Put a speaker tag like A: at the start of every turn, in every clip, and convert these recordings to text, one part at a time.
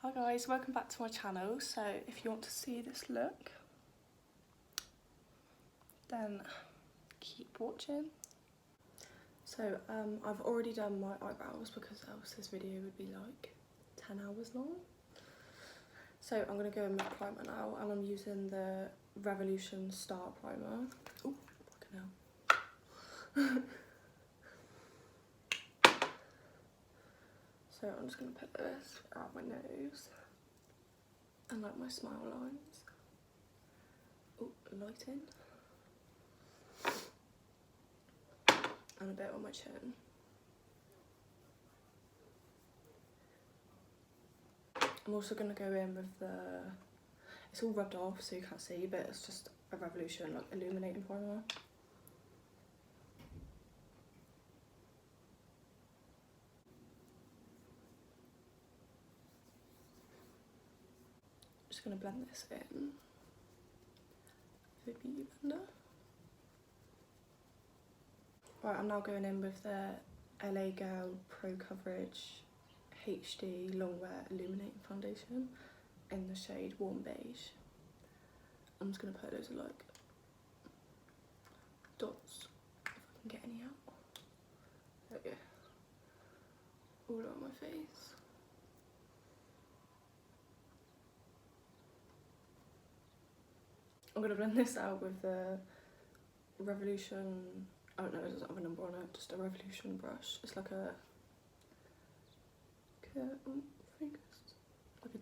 A: Hi guys, welcome back to my channel. So if you want to see this look, then keep watching. So I've already done my eyebrows because else this video would be like 10 hours long. So I'm going to go in with primer now, and I'm using the Revolution Star Primer. Oh, fucking hell. So I'm just going to put this around my nose and like my smile lines. Oh, lighting. And a bit on my chin. I'm also going to go in with the, it's all rubbed off so you can't see, but it's just a Revolution like illuminating primer. Just going to blend this in with a beauty blender. Right, I'm now going in with the LA Girl Pro Coverage HD Longwear Illuminating Foundation in the shade Warm Beige. I'm just going to put loads of like dots, if I can get any out. There we go. All over my face. I'm going to blend this out with the Revolution, I don't know, it doesn't have a number on it, just a Revolution brush. It's like a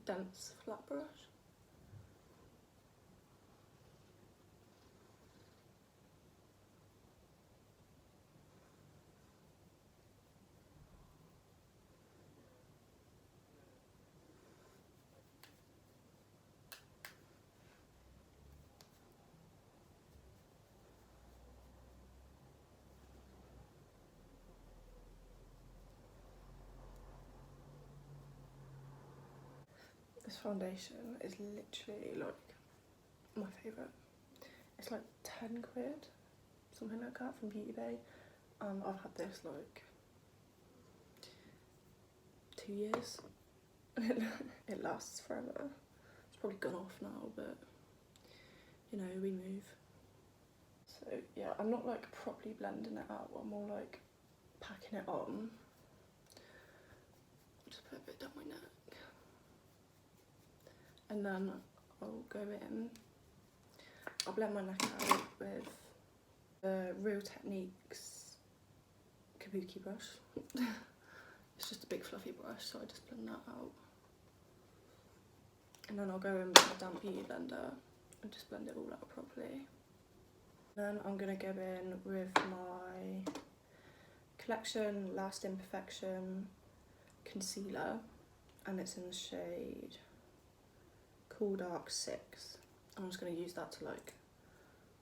A: dense flat brush. This foundation is literally like my favourite. It's like 10 quid, something like that, from Beauty Bay. And I've had this like 2 years. It lasts forever. It's probably gone off now, but you know, we move. So yeah, I'm not like properly blending it out, I'm more like packing it on. Just put a bit down my neck. And then I'll go in, I'll blend my neck out with the Real Techniques Kabuki brush. It's just a big fluffy brush, so I just blend that out. And then I'll go in with a damp beauty blender and just blend it all out properly. Then I'm going to go in with my Collection Last Imperfection concealer, and it's in the shade Cool Dark 6. I'm just going to use that to like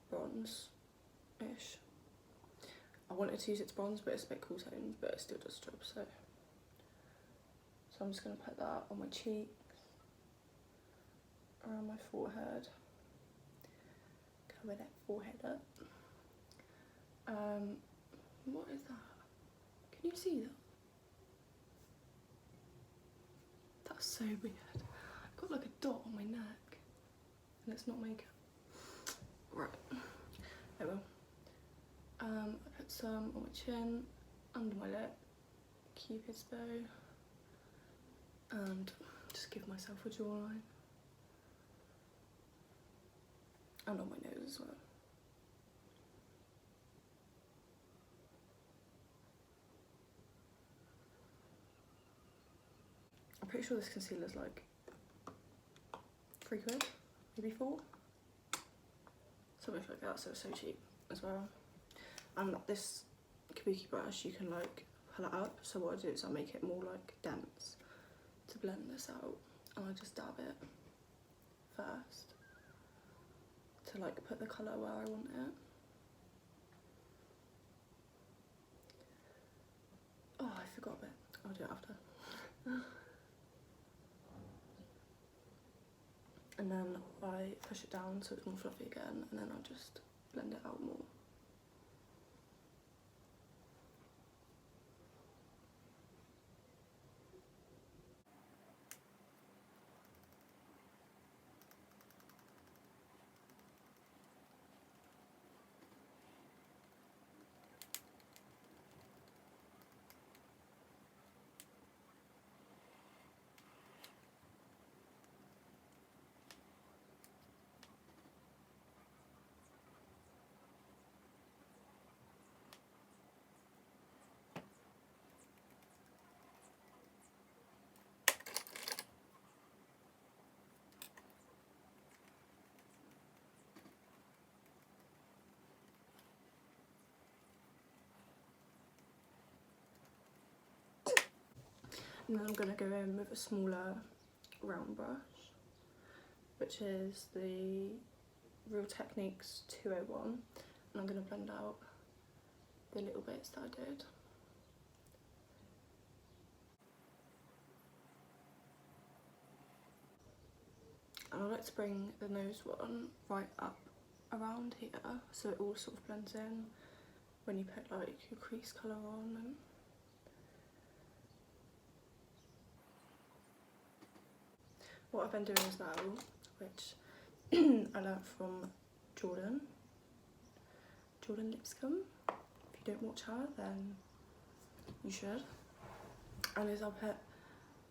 A: bronze-ish. I wanted to use it to bronze, but it's a bit cool toned, but it still does the job, so I'm just going to put that on my cheeks, around my forehead, cover that forehead up. What is that? Can you see that? That's so weird. I've got like a dot on my neck, and it's not makeup. Right, I will. I put some on my chin, under my lip, Cupid's bow, and just give myself a jawline. And on my nose as well. I'm pretty sure this concealer's like 3 quid, maybe 4. Something like that, so it's so cheap as well. And this Kabuki brush, you can like pull it up, so what I do is I make it more like dense to blend this out, and I just dab it first to like put the colour where I want it. Oh, I forgot a bit. I'll do it after. And then I push it down so it's more fluffy again, and then I'll just blend it out more. And then I'm going to go in with a smaller round brush, which is the Real Techniques 201, and I'm going to blend out the little bits that I did. And I like to bring the nose one right up around here so it all sort of blends in when you put like your crease colour on. And what I've been doing as well, which I learnt from Jordan Lipscomb. If you don't watch her, then you should. And is I'll put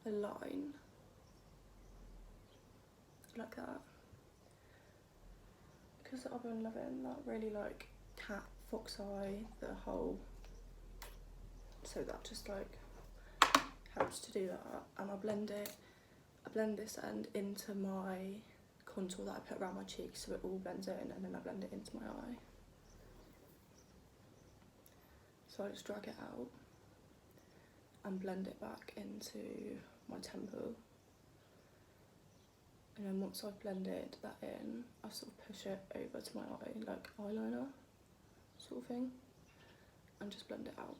A: a line like that, because I've been loving that really like cat fox eye, the whole, so that just like helps to do that. And I blend this end into my contour that I put around my cheeks so it all blends in, and then I blend it into my eye. So I just drag it out and blend it back into my temple. And then once I've blended that in, I sort of push it over to my eye, like eyeliner sort of thing, and just blend it out.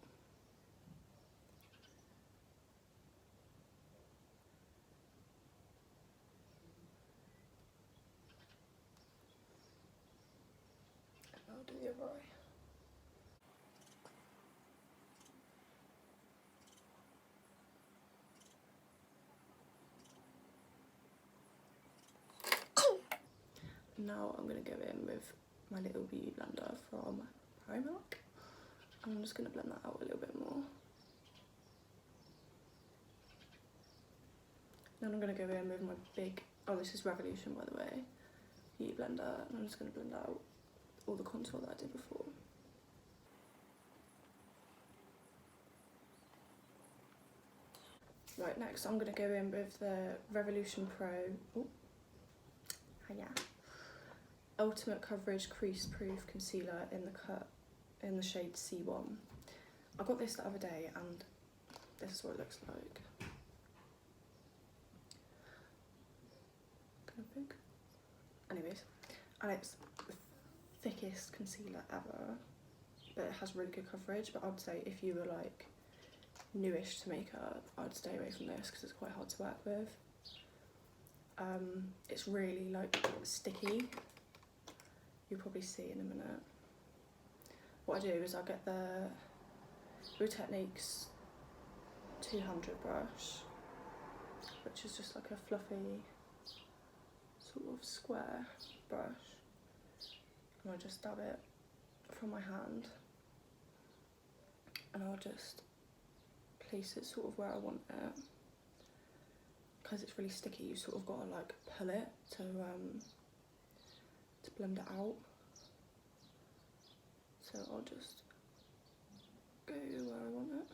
A: And I'll do the other eye. Now I'm going to go in with my little beauty blender from Primark, and I'm just going to blend that out a little bit more. Then I'm going to go in with my big, oh this is Revolution by the way, beauty blender, and I'm just going to blend out all the contour that I did before. Right, next I'm going to go in with the Revolution Pro, Ultimate Coverage Crease Proof Concealer in the shade C1. I got this the other day and this is what it looks like. Kind of big. Anyways, and it's the thickest concealer ever, but it has really good coverage. But I'd say if you were like newish to makeup, I'd stay away from this because it's quite hard to work with. It's really like sticky. You'll probably see in a minute. What I do is I get the Real Techniques 200 brush, which is just like a fluffy sort of square brush, and I just dab it from my hand, and I'll just place it sort of where I want it. Because it's really sticky, you sort of got to like pull it to blend it out. So I'll just go where I want it.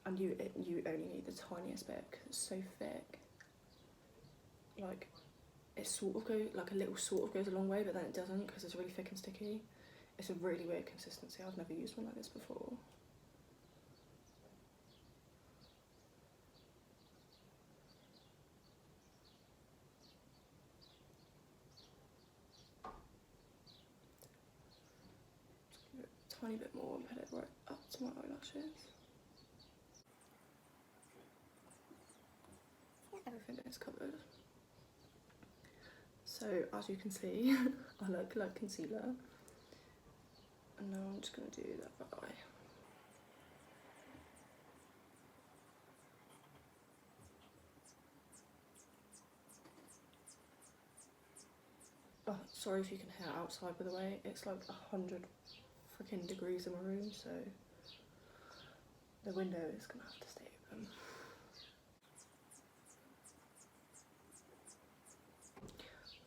A: And you only need the tiniest bit because it's so thick. Like it sort of goes, like a little sort of goes a long way, but then it doesn't because it's really thick and sticky. It's a really weird consistency. I've never used one like this before. Tiny bit more and put it right up to my eyelashes. Everything is covered. So as you can see, I like concealer. And now I'm just going to do the other eye. Oh, sorry if you can hear outside by the way, it's like 100 freaking degrees in my room, so the window is gonna have to stay open.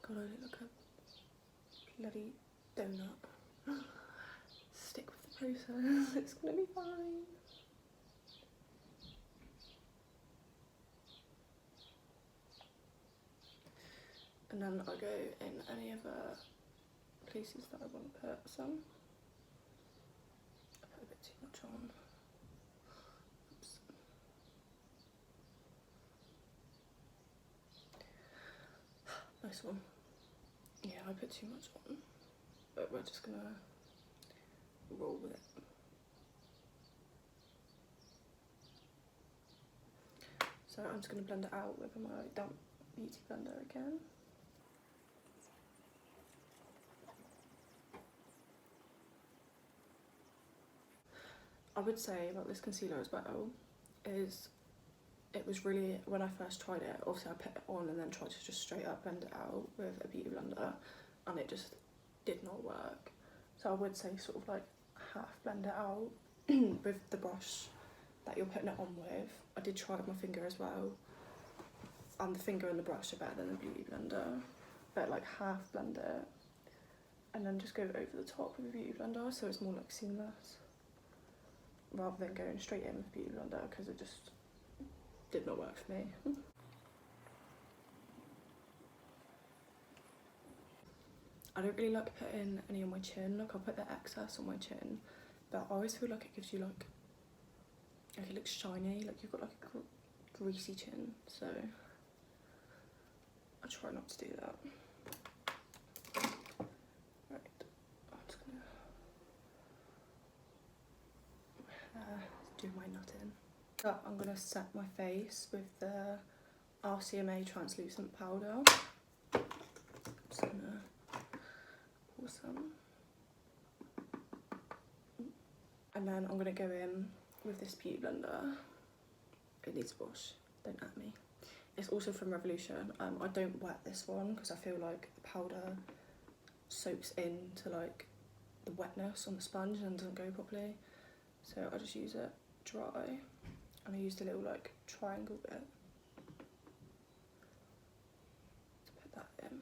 A: God, I look like a bloody donut. Stick with the process, it's gonna be fine. And then I go in any other places that I want to put some. I put a bit too much on. this one. Yeah, I put too much on, but we're just gonna roll with it. So I'm just gonna blend it out with my damp beauty blender again. I would say about this concealer as well is it was really, when I first tried it, obviously I put it on and then tried to just straight up blend it out with a beauty blender, and it just did not work. So I would say sort of like half blend it out with the brush that you're putting it on with. I did try it with my finger as well, and the finger and the brush are better than the beauty blender, but like half blend it and then just go over the top with a beauty blender so it's more like seamless, rather than going straight in with a beauty blender, because it just did not work for me. I don't really like putting any on my chin, like I'll put the excess on my chin, but I always feel like it gives you like it looks shiny, like you've got like a greasy chin, so I try not to do that. Right, I'm just gonna do my nutting. So I'm gonna set my face with the RCMA translucent powder. I'm just gonna pour some. And then I'm gonna go in with this beauty blender. It needs a wash, don't at me. It's also from Revolution. I don't wet this one because I feel like the powder soaks into like the wetness on the sponge and doesn't go properly. So I just use it dry, and I used a little like triangle bit to put that in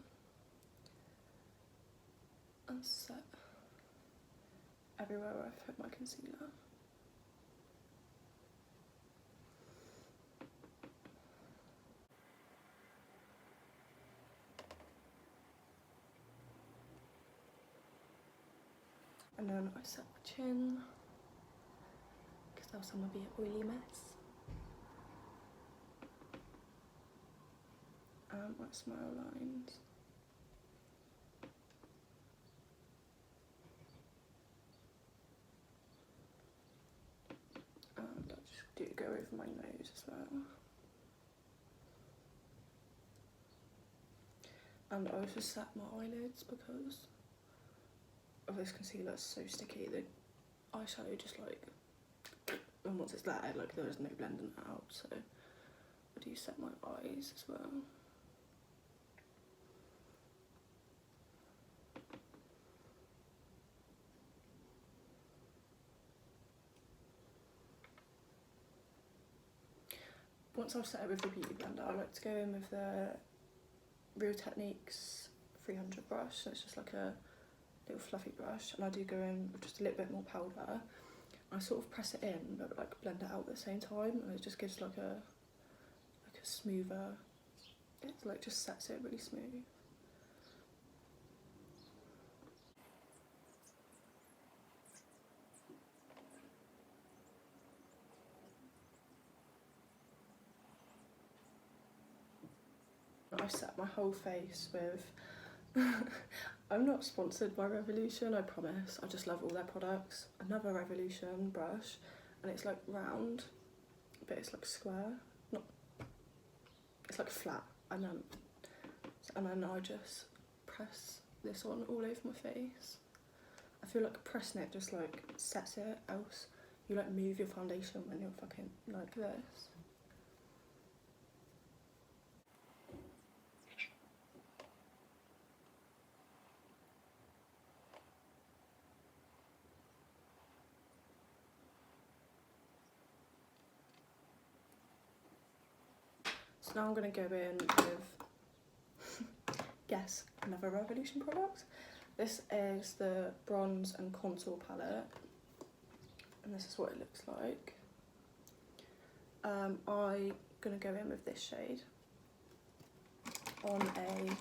A: and set everywhere where I've put my concealer. And then I set my chin, because else I'm gonna be an oily mess. And my smile lines. And I just do go over my nose as well. And I also set my eyelids because of this concealer, it's so sticky. The eyeshadow just like, and once it's there, like there is no blending it out, so I do set my eyes as well. Once I've set it with the beauty blender, I like to go in with the Real Techniques 300 brush, so it's just like a little fluffy brush, and I do go in with just a little bit more powder. I sort of press it in, but like blend it out at the same time, and it just gives like a smoother, it like just sets it really smooth. I set my whole face with I'm not sponsored by Revolution, I promise. I just love all their products. Another Revolution brush, and it's like round, but it's like square. Not, it's like flat. And then I just press this on all over my face. I feel like pressing it just like sets it, else you like move your foundation when you're fucking like this. So now I'm going to go in with, guess, another Revolution product. This is the Bronze and Contour palette, and this is what it looks like. I'm going to go in with this shade on I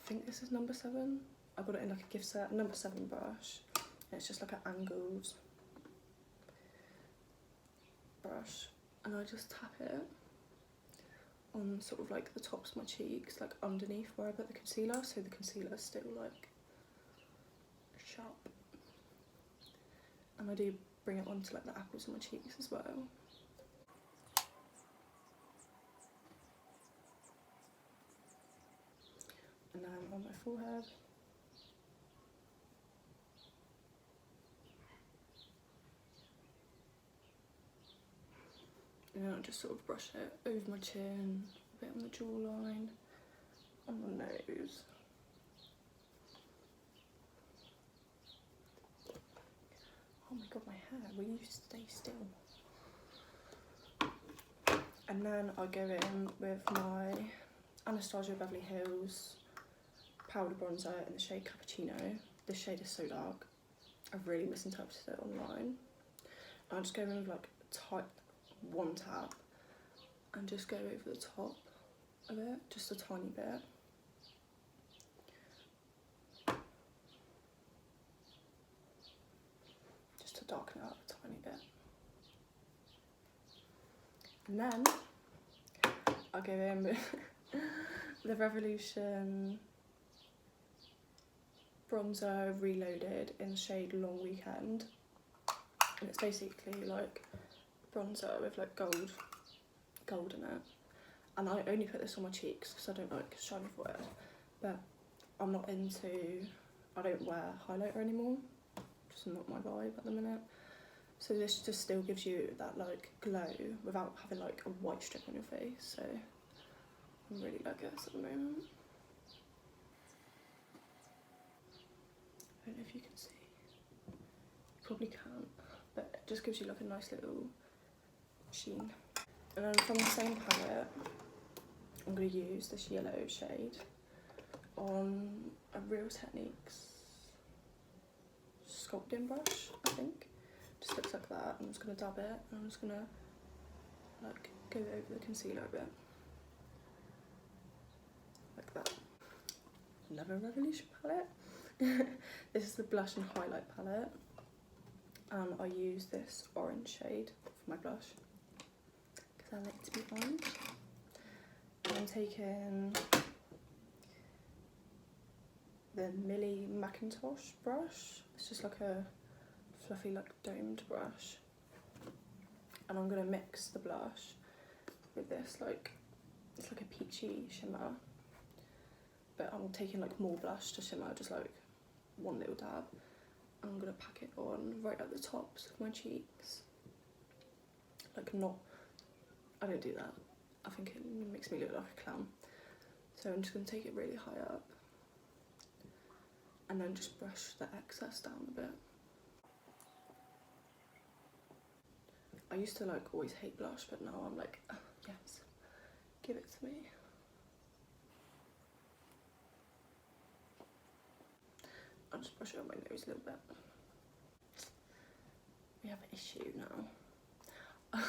A: think this is number 7. I got it in like a gift set, number 7 brush. And it's just like an angled brush. And I just tap it on sort of like the tops of my cheeks, like underneath where I put the concealer, so the concealer's still like sharp. And I do bring it onto like the apples of my cheeks as well. And then on my forehead. And then I'll just sort of brush it over my chin, a bit on the jawline, on the nose. Oh my god, my hair, will you stay still? And then I go in with my Anastasia Beverly Hills powder bronzer in the shade Cappuccino. This shade is so dark. I've really misinterpreted it online. I just go in with like tight one tap and just go over the top of it, just a tiny bit. Just to darken it up a tiny bit. And then I'll go in with the Revolution bronzer Reloaded in the shade Long Weekend. And it's basically like bronzer with like gold in it. And I only put this on my cheeks because I don't like shiny forehead. But I'm not into, I don't wear highlighter anymore. Just not my vibe at the minute. So this just still gives you that like glow without having like a white strip on your face. So I'm really like this at the moment. I don't know if you can see. You probably can't, but it just gives you like a nice little sheen. And then from the same palette, I'm going to use this yellow shade on a Real Techniques sculpting brush, I think. Just looks like that. I'm just going to dab it, and I'm just going to like go over the concealer a bit. Like that. Another Revolution palette. This is the blush and highlight palette, and I use this orange shade for my blush because I like to be orange. And I'm taking the Millie Macintosh brush. It's just like a fluffy, like domed brush, and I'm gonna mix the blush with this, like it's like a peachy shimmer, but I'm taking like more blush to shimmer, just like one little dab. And I'm gonna pack it on right at the tops of my cheeks. Like not, I don't do that. I think it makes me look like a clown. So I'm just gonna take it really high up and then just brush the excess down a bit. I used to like always hate blush, but now I'm like, oh, yes, give it to me. I'll just brush it on my nose a little bit. We have an issue now. I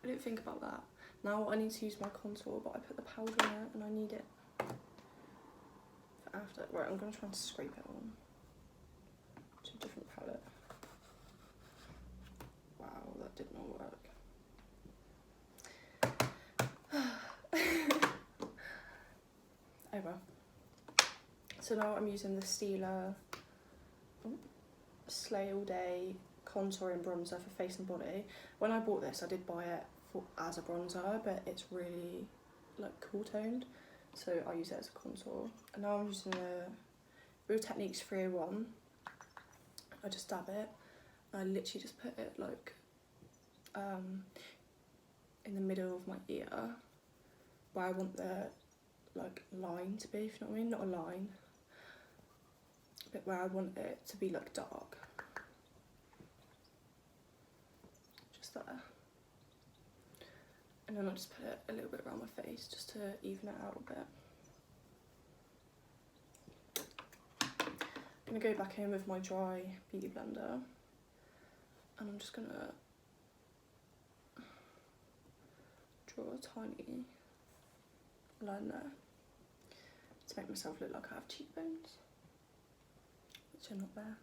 A: didn't think about that. Now I need to use my contour, but I put the powder in it and I need it for after. Right, I'm gonna try and scrape it on to a different palette. Wow, that did not work. Oh well. So now I'm using the Stila Slay All Day contouring bronzer for face and body. When I bought this, I did buy it as a bronzer, but it's really like cool toned, so I use it as a contour. And now I'm using the Real Techniques 301. I just dab it, and I literally just put it like in the middle of my ear, where I want the like line to be, if you know what I mean, not a line, but where I want it to be like dark. Just there. And then I'll just put it a little bit around my face just to even it out a bit. I'm gonna go back in with my dry beauty blender, and I'm just gonna draw a tiny line there to make myself look like I have cheekbones, which are not there.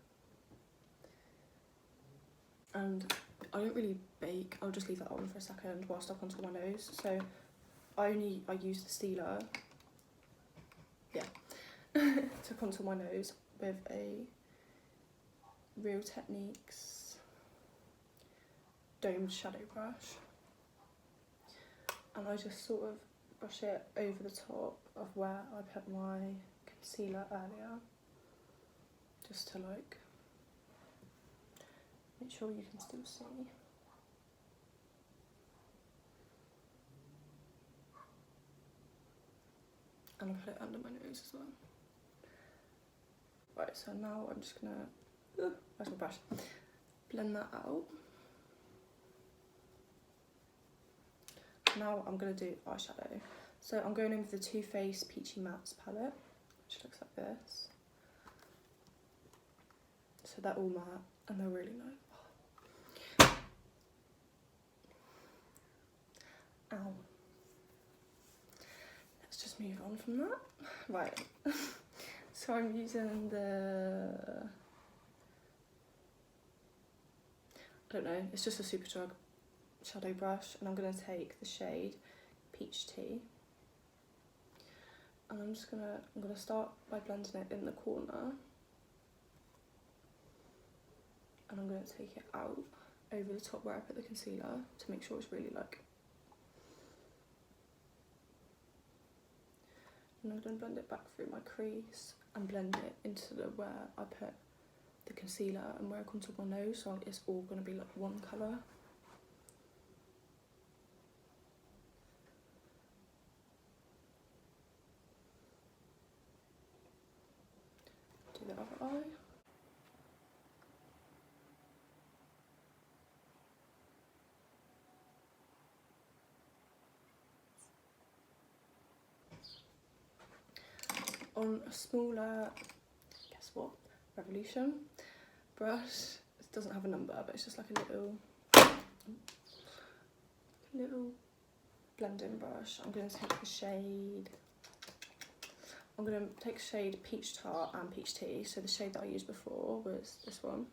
A: And I don't really bake, I'll just leave that on for a second whilst I contour my nose. So I use the Steeler, yeah, to contour my nose with a Real Techniques domed shadow brush, and I just sort of brush it over the top of where I put my concealer earlier, just to like make sure you can still see. And I put it under my nose as well. Right, so now I'm just gonna, where's my brush? Blend that out. Now I'm gonna do eyeshadow. So I'm going in with the Too Faced Peachy Mattes palette, which looks like this. So they're all matte and they're really nice. Ow. Let's just move on from that. Right. So I'm using the, I don't know, it's just a Superdrug shadow brush, and I'm going to take the shade Peach Tea, and I'm going to start by blending it in the corner, and I'm going to take it out over the top where I put the concealer to make sure it's really like, and I'm going to blend it back through my crease and blend it into the where I put the concealer and where I contour my nose, so it's all going to be like one colour. Do the other eye. On a smaller, guess what, Revolution brush. It doesn't have a number, but it's just like a little blending brush. I'm going to take the shade, I'm going to take shade Peach Tart and Peach Tea. So the shade that I used before was this one,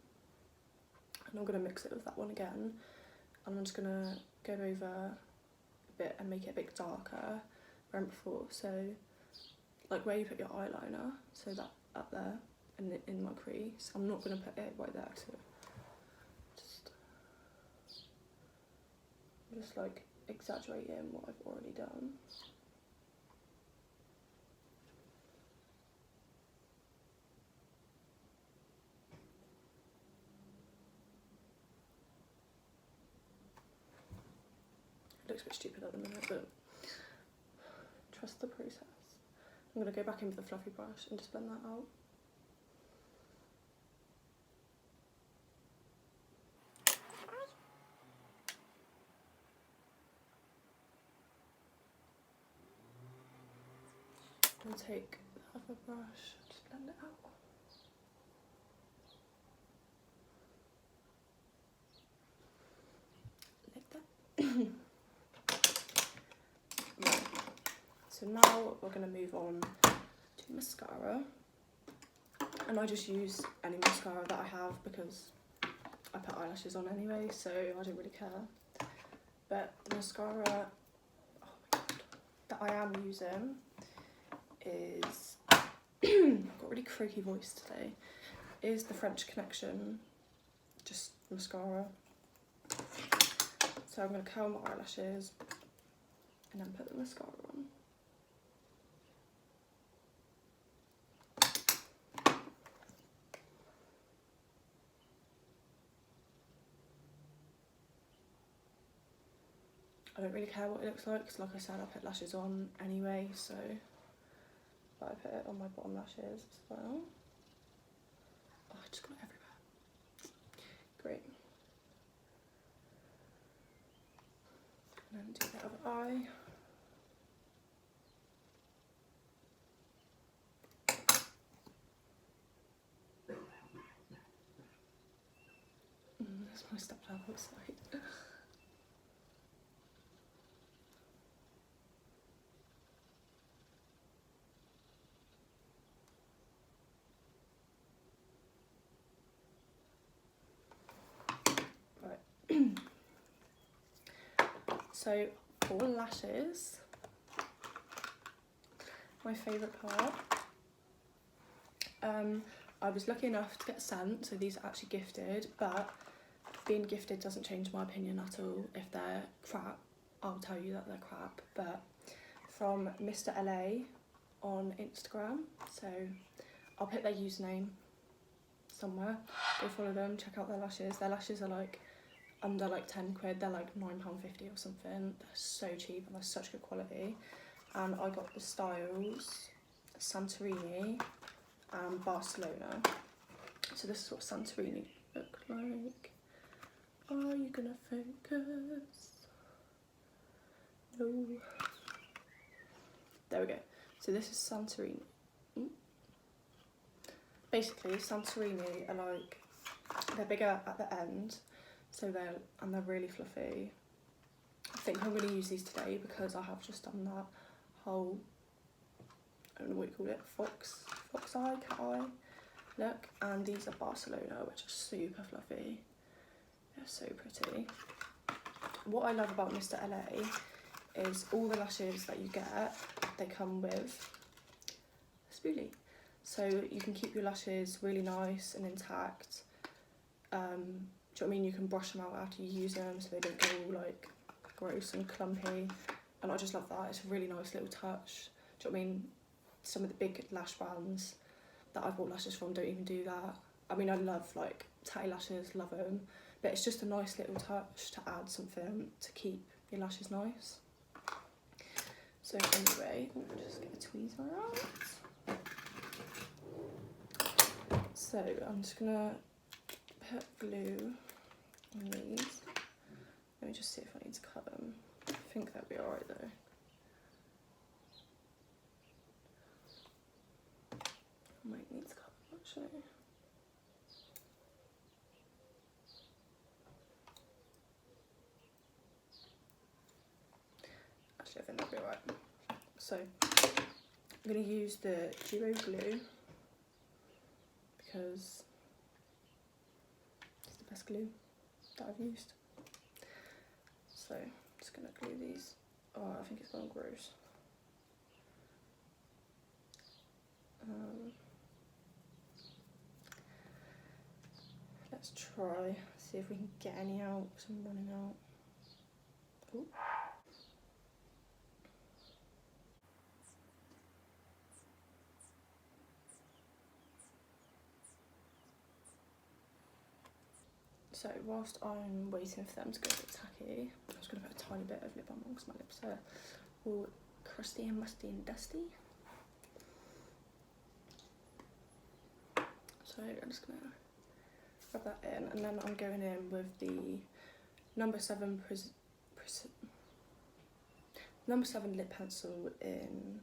A: and I'm going to mix it with that one again, and I'm just going to go over a bit and make it a bit darker than before. So like where you put your eyeliner, so that up there and in my crease. I'm not going to put it right there, so just like exaggerating what I've already done. It looks a bit stupid at the minute, but trust the process. I'm going to go back in with the fluffy brush and just blend that out. I'm going to take the other brush, just blend it out. Like that. Right. So now we're going to move on to mascara. And I just use any mascara that I have because I put eyelashes on anyway, so I don't really care. But the mascara, oh my god, that I am using is, I've got a really croaky voice today, is the French Connection, just mascara. So I'm going to curl my eyelashes and then put the mascara on. I don't really care what it looks like, because like I said, I put lashes on anyway, so but I put it on my bottom lashes as well. Oh, I just got it everywhere. Great. And then do the other eye. That's my stepdad outside. So for lashes, my favourite part. I was lucky enough to get sent, so these are actually gifted, but being gifted doesn't change my opinion at all. If they're crap, I'll tell you that they're crap. But from Mr. LA on Instagram, so I'll put their username somewhere. Go follow them, check out their lashes. Their lashes are like under like 10 quid, they're like £9.50 or something. They're so cheap and they're such good quality. And I got the styles Santorini and Barcelona. So this is what Santorini look like. Are you gonna focus? No. There we go. So this is Santorini. Basically, Santorini are like, they're bigger at the end, so they're really fluffy. I think I'm going to use these today because I have just done that whole, I don't know what you call it, fox eye, cat eye look. And these are Barcelona, which are super fluffy. They're so pretty. What I love about Mr. LA is all the lashes that you get, they come with a spoolie. So you can keep your lashes really nice and intact. Do you know what I mean? You can brush them out after you use them so they don't go all like gross and clumpy. And I just love that. It's a really nice little touch. Do you know what I mean? Some of the big lash brands that I've bought lashes from don't even do that. I mean, I love like tatty lashes, love them. But it's just a nice little touch to add something to keep your lashes nice. So anyway, I'll just get a tweezer out. So I'm just gonna put glue on these. Let me just see if I need to cut them. I think that'll be alright though. I might need to cut them actually. Actually, I think that'll be alright. So I'm gonna use the duo glue because it's the best glue that I've used. So I'm just gonna glue these. Oh, I think it's gone gross. Let's try, see if we can get any out because I'm running out. Ooh. So whilst I'm waiting for them to go a bit tacky, I'm just going to put a tiny bit of lip balm on because my lips are all crusty and musty and dusty. So I'm just going to rub that in, and then I'm going in with the number 7 lip pencil in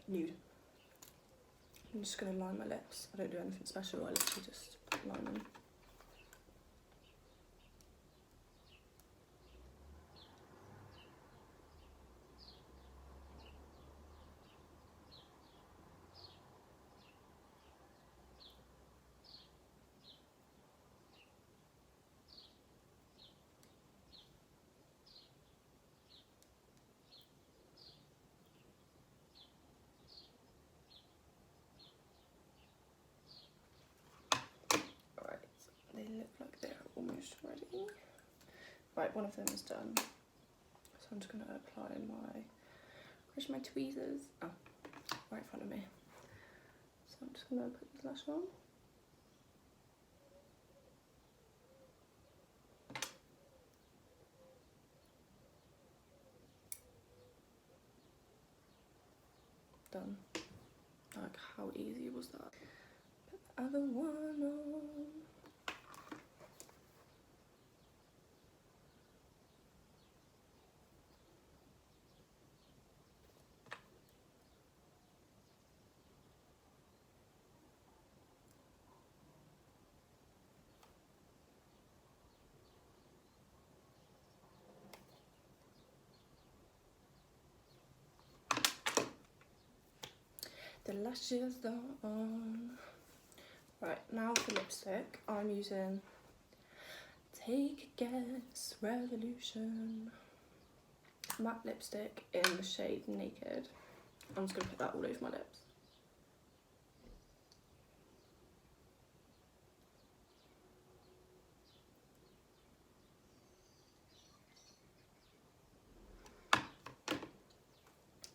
A: nude. I'm just going to line my lips. I don't do anything special, I literally just line them. They look like they're almost ready. Right, one of them is done. So I'm just going to apply where's my tweezers? Oh, right in front of me. So I'm just going to put this lash on. Done. Like, how easy was that? Put the other one on. The lashes are on. Right, now for lipstick, I'm using Take a Guess Revolution. matte lipstick in the shade Naked. I'm just going to put that all over my lips.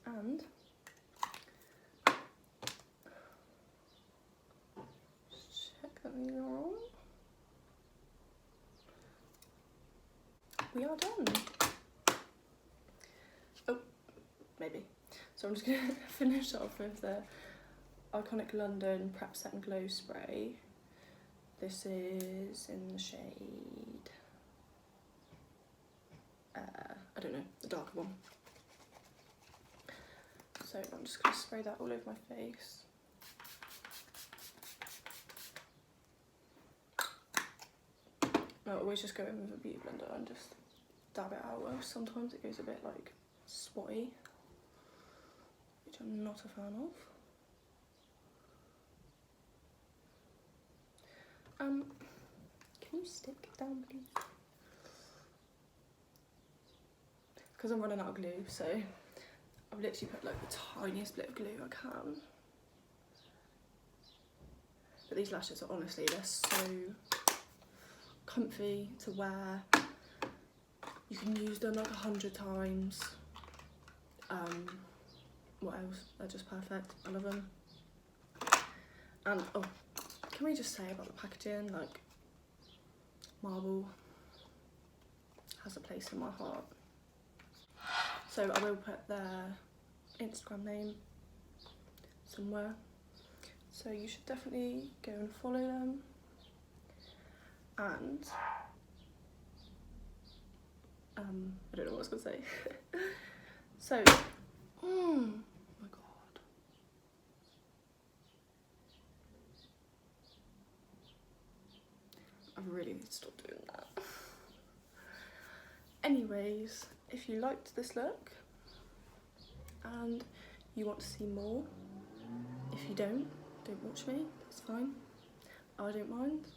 A: And check that these are on. We are done. Oh, maybe. So I'm just going to finish off with the Iconic London Prep Set and Glow Spray. This is in the shade, I don't know, the darker one. So I'm just going to spray that all over my face. I always just go in with a beauty blender and just dab it out. Sometimes it goes a bit like swatty, which I'm not a fan of. Can you stick it down, please? Because I'm running out of glue, so I've literally put like the tiniest bit of glue I can. But these lashes are honestly, they're so comfy to wear. You can use them like 100 times. What else? They're just perfect. I love them. And oh, can we just say about the packaging, like, marble has a place in my heart. So I will put their Instagram name somewhere. So you should definitely go and follow them. And I don't know what I was gonna say. So, oh my god. I really need to stop doing that. Anyways, if you liked this look and you want to see more, if you don't watch me, that's fine. I don't mind.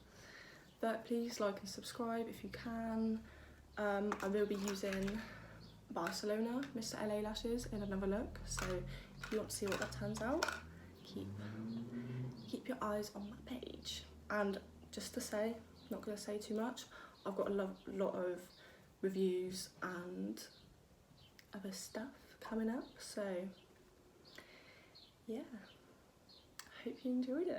A: But please like and subscribe if you can. I will be using Barcelona Mr. LA lashes in another look, so if you want to see what that turns out, keep your eyes on my page. And just to say, not going to say too much, I've got a lot of reviews and other stuff coming up, so yeah, I hope you enjoyed it.